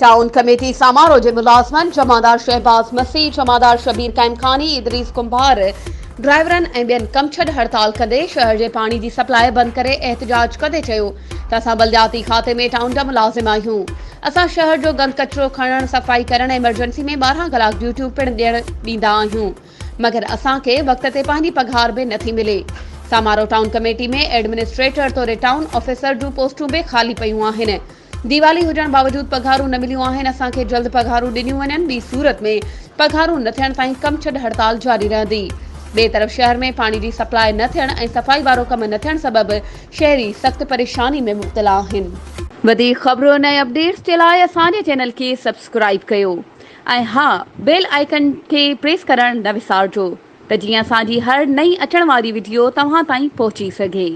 Town committee समारोह के मुलाजमन जमादार शहबाज मसीह, जमादार शबीर कैमखानी, इदरीस कुंभार ड्राइवरन ऐं ॿियनि कम छॾ हड़ताल कंदे शहर जे पाणी जी सप्लाई बंद करे एहतजाज कंदे चयो त असां बलदियाती खाते में टाउन जा मुलाज़िम आहियूं। असां शहर जो गंद कचरो खणण, सफ़ाई करण ऐं इमरजेंसी में 12 कलाक ड्यूटियूं पिण ॾींदा आहियूं, मगर असांखे वक़्त ते पंहिंजी पघार बि नथी मिले। समारोह टाउन कमेटी में एडमिनिस्ट्रेटर तौर टाउन ऑफिसर जूं पोस्टूं बि ख़ाली पयूं आहिनि। दीवाली हुजण बावजूद पघारूं न मिलियूं आहिनि। असांखे जल्द पघारूं ॾिनियूं वञनि, ॿी सूरत में पघारूं न थियण ताईं कम छॾ हड़ताल जारी रहंदी। ॿिए तरफ़ शहर में पाणी जी सप्लाई न थियण ऐं सफ़ाई वारो कम न थियण सबबि शहरी सख़्त परेशानी में मुब्तला आहिनि। वधीक ख़बरुनि ऐं अपडेट्स जे लाइ असांजे चैनल खे सब्सक्राइब कयो ऐं हा, बेल आइकन खे प्रेस करणु न विसारिजो त जीअं असांजी हर नई अचण वारी वीडियो तव्हां ताईं पहुची सघे।